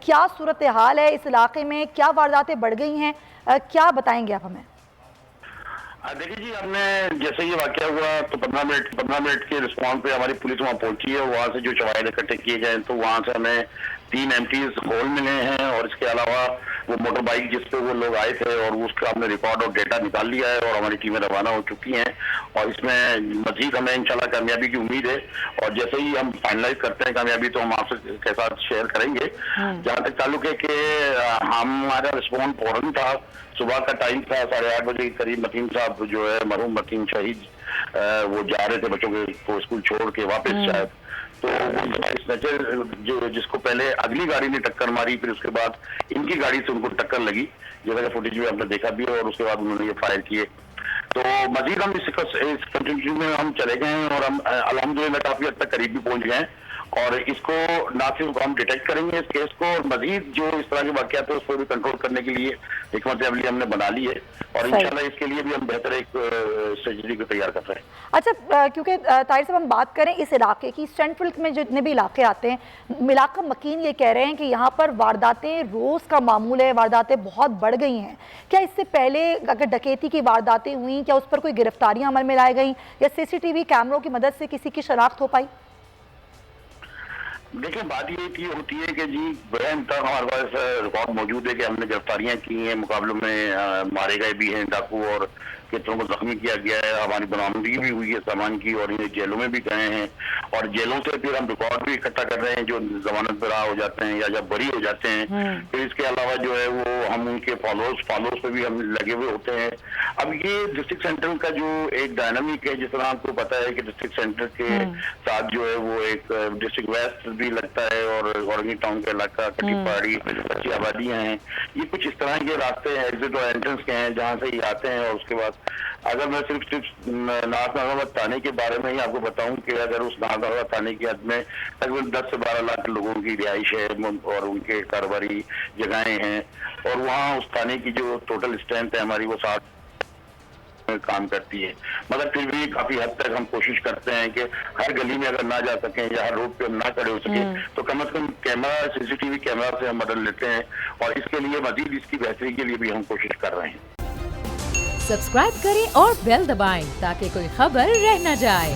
کیا صورتحال ہے اس علاقے میں؟ کیا وارداتیں بڑھ گئی ہیں؟ کیا بتائیں گے آپ ہمیں؟ دیکھیے جی، ہم نے جیسے یہ واقعہ ہوا تو 15 منٹ کے رسپانس پہ ہماری پولیس وہاں پہنچی ہے. وہاں سے جو شواہد اکٹھے کیے گئے تو وہاں سے ہمیں 3 MTs ہول ملے ہیں، اور اس کے علاوہ وہ موٹر بائک جس پہ وہ لوگ آئے تھے اور اس کا ہم نے ریکارڈ اور ڈیٹا نکال لیا ہے، اور ہماری ٹیمیں روانہ ہو چکی ہیں. اور اس میں مزید ہمیں انشاءاللہ کامیابی کی امید ہے، اور جیسے ہی ہم فائنلائز کرتے ہیں کامیابی تو ہم آپ کے ساتھ شیئر کریں گے. جہاں تک تعلق ہے کہ ہمارا رسپانس فوراً تھا. صبح کا ٹائم تھا 8:30 بجے کے قریب. متین صاحب جو ہے مرحوم متین شہید، وہ جا رہے تھے بچوں کو اسکول چھوڑ کے واپس شاید. تو جس کو پہلے اگلی گاڑی نے ٹکر ماری، پھر اس کے بعد ان کی گاڑی سے ان کو ٹکر لگی، جیسا کہ فوٹیج میں ہم نے دیکھا بھی ہے، اور اس کے بعد انہوں نے یہ فائر کیے. تو مزید ہم اس کنٹینیو میں ہم چلے گئے ہیں، اور ہم الحمدللہ کافی حد تک قریب بھی پہنچ گئے ہیں. اور اس کو نہ صرف ہم ڈیٹیکٹ کریں گے اس کیس کو، اور مزید جو اس طرح کے واقعات ہیں اس کو بھی کنٹرول کرنے کے لیے حکمت عملی ہم نے بنا لی ہے، اور انشاءاللہ اس کے لیے بھی ہم بہتر ایک اسٹریٹجی کو تیار کر رہے ہیں. اچھا، کیونکہ طاہر صاحب ہم بات کریں اس علاقے کی، سینٹرل میں جتنے بھی علاقے آتے ہیں، علاقہ مکین یہ کہہ رہے ہیں کہ یہاں پر وارداتیں روز کا معمول ہے، وارداتیں بہت بڑھ گئی ہیں. کیا اس سے پہلے اگر ڈکیتی کی وارداتیں ہوئیں، کیا اس پر کوئی گرفتاریاں عمل میں لائے گئیں، یا CCTV کیمروں کی مدد سے کسی کی شناخت ہو پائی؟ دیکھیں، بات یہ ہوتی ہے کہ جی بہن تک ہمارے پاس ریکارڈ موجود ہے کہ ہم نے گرفتاریاں کی ہیں، مقابلوں میں مارے گئے بھی ہیں ڈاکو، اور کتنوں کو زخمی کیا گیا ہے. ہماری برآمدگی بھی ہوئی ہے سامان کی، اور انہیں جیلوں میں بھی گئے ہیں، اور جیلوں سے پھر ہم ریکارڈ بھی اکٹھا کر رہے ہیں جو ضمانت برآ ہو جاتے ہیں یا جب بری ہو جاتے ہیں. پھر اس کے علاوہ جو ہے وہ ہم ان کے فالوز پہ بھی ہم لگے ہوئے ہوتے ہیں. اب یہ ڈسٹرکٹ سینٹر کا جو ایک ڈائنامک ہے، جس طرح آپ کو پتا ہے کہ ڈسٹرکٹ سینٹر کے ساتھ جو ہے وہ ایک ڈسٹرکٹ ویسٹ بھی لگتا ہے، اور اورنگی ٹاؤن کا علاقہ، کٹی پہاڑی، کچی آبادیاں ہیں. یہ کچھ اس طرح کے راستے ہیں، ایگزٹ اور انٹرنس کے ہیں، جہاں سے یہ آتے ہیں. اور اس کے بعد اگر میں صرف ناز ناغمت تھانے کے بارے میں ہی آپ کو بتاؤں کہ اگر اس ناز ناغمت تھانے کی حد میں تقریباً 10 سے 12 لاکھ لوگوں کی رہائش ہے، اور ان کے کاروباری جگہیں ہیں، اور وہاں اس تھانے کی جو ٹوٹل اسٹرینتھ ہے ہماری وہ 60 کام کرتی ہے. مگر پھر بھی کافی حد تک ہم کوشش کرتے ہیں کہ ہر گلی میں اگر نہ جا سکیں یا ہر روڈ پہ ہم نہ کھڑے ہو سکیں تو کم از کم کیمرہ، CCTV کیمرہ سے ہم مدد لیتے ہیں، اور اس کے لیے مزید اس کی بہتری کے لیے بھی ہم کوشش کر رہے ہیں. سبسکرائب کریں اور بیل دبائیں تاکہ کوئی خبر رہ نہ جائے.